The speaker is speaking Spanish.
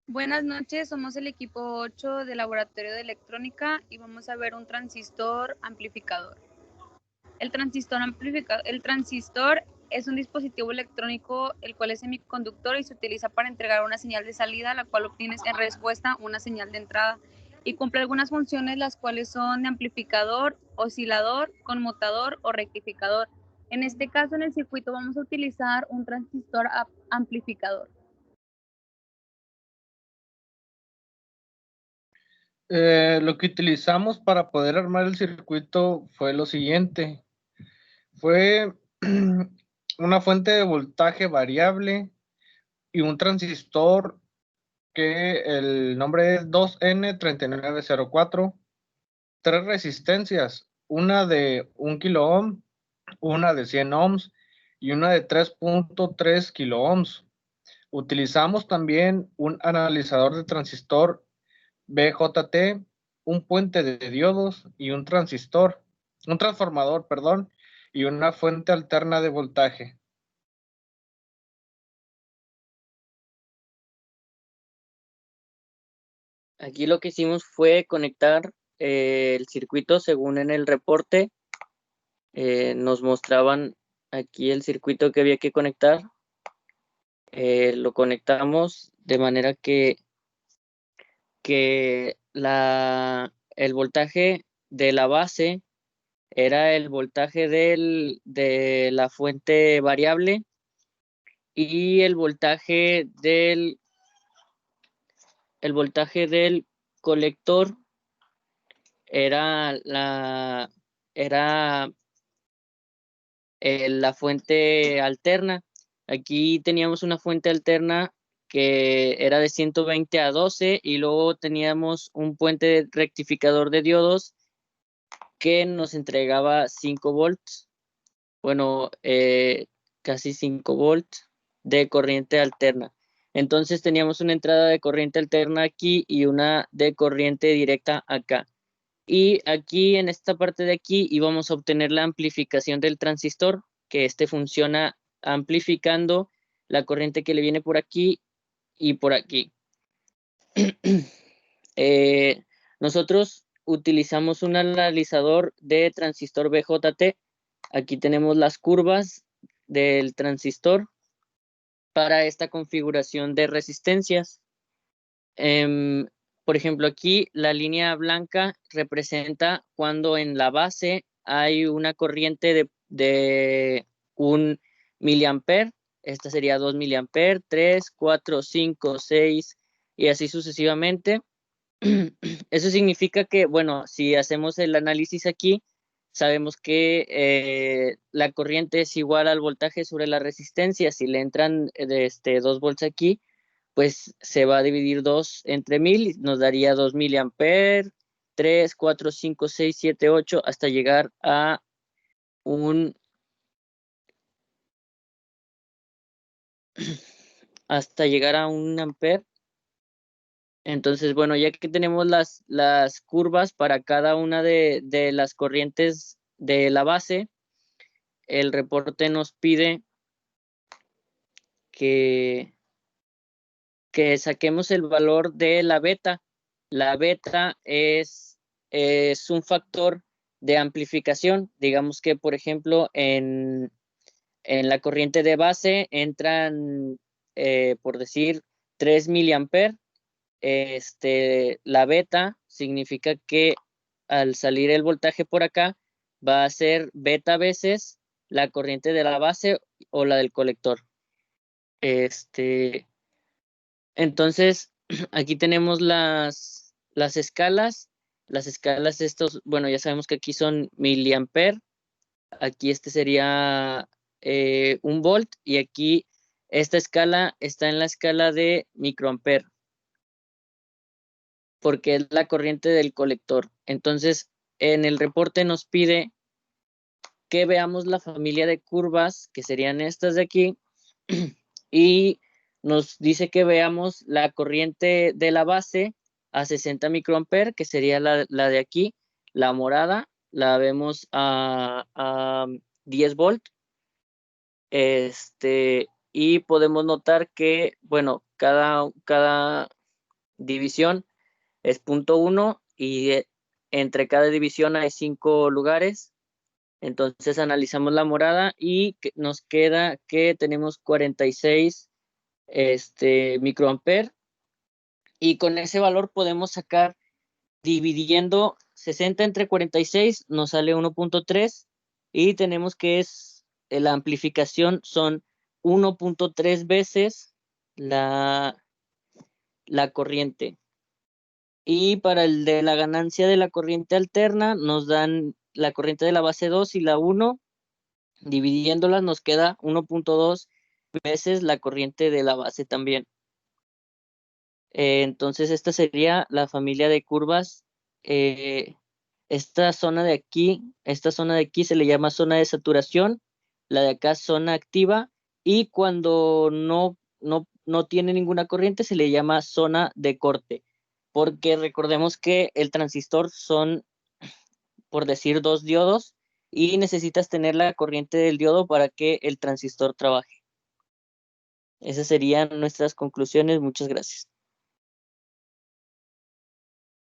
Buenas noches, somos el equipo 8 del Laboratorio de Electrónica y vamos a ver un transistor amplificador. El transistor es un dispositivo electrónico el cual es semiconductor y se utiliza para entregar una señal de salida, la cual obtienes en respuesta una señal de entrada y cumple algunas funciones las cuales son de amplificador, oscilador, conmutador o rectificador. En este caso, en el circuito vamos a utilizar un transistor amplificador. Lo que utilizamos para poder armar el circuito fue lo siguiente. Fue una fuente de voltaje variable y un transistor que el nombre es 2N3904, tres resistencias, una de 1 kilo ohm, una de 100 ohms y una de 3.3 kilo ohms. Utilizamos también un analizador de transistor BJT, un puente de diodos y un transformador, perdón, y una fuente alterna de voltaje. Aquí lo que hicimos fue conectar el circuito según en el reporte. Nos mostraban aquí el circuito que había que conectar. Lo conectamos de manera que el voltaje de la base era el voltaje de la fuente variable y el voltaje del colector era la fuente alterna. Aquí teníamos una fuente alterna que era de 120 a 12 y luego teníamos un puente rectificador de diodos que nos entregaba 5 volts, bueno, casi 5 volts de corriente alterna. Entonces teníamos una entrada de corriente alterna aquí y una de corriente directa acá. Y aquí en esta parte de aquí íbamos a obtener la amplificación del transistor, que funciona amplificando la corriente que le viene por aquí y por aquí. Nosotros utilizamos un analizador de transistor BJT. Aquí tenemos las curvas del transistor para esta configuración de resistencias. Por ejemplo, aquí la línea blanca representa cuando en la base hay una corriente de 1 miliamper. Esta sería 2 miliamper, 3, 4, 5, 6 y así sucesivamente. Eso significa que, bueno, si hacemos el análisis aquí, sabemos que la corriente es igual al voltaje sobre la resistencia. Si le entran 2 volts aquí, pues se va a dividir 2 entre 1000, nos daría 2 miliamper, 3, 4, 5, 6, 7, 8, hasta llegar a un amper. Entonces, bueno, ya que tenemos las curvas para cada una de las corrientes de la base, el reporte nos pide que saquemos el valor de la beta. La beta es un factor de amplificación. Digamos que, por ejemplo, en la corriente de base entran, por decir, 3 miliamper. La beta significa que al salir el voltaje por acá va a ser beta veces la corriente de la base o la del colector. Entonces, aquí tenemos las escalas. Las escalas estos, bueno, ya sabemos que aquí son miliamper. Aquí sería 1 volt y aquí esta escala está en la escala de microamper porque es la corriente del colector. Entonces, en el reporte nos pide que veamos la familia de curvas, que serían estas de aquí, y nos dice que veamos la corriente de la base a 60 microamper, que sería la de aquí, la morada, la vemos a 10 volt. Y podemos notar que, bueno, cada división es 0.1 y entre cada división hay 5 lugares. Entonces analizamos la morada y nos queda que tenemos 46 microamper, y con ese valor podemos sacar, dividiendo 60 entre 46, nos sale 1.3, y tenemos que la amplificación son 1.3 veces la corriente. Y para el de la ganancia de la corriente alterna, nos dan la corriente de la base 2 y la 1, dividiéndolas nos queda 1.2 veces la corriente de la base también. Entonces esta sería la familia de curvas. Esta zona de aquí se le llama zona de saturación, la de acá zona activa, y cuando no tiene ninguna corriente se le llama zona de corte, porque recordemos que el transistor son, por decir, 2 diodos, y necesitas tener la corriente del diodo para que el transistor trabaje. Esas serían nuestras conclusiones. Muchas gracias.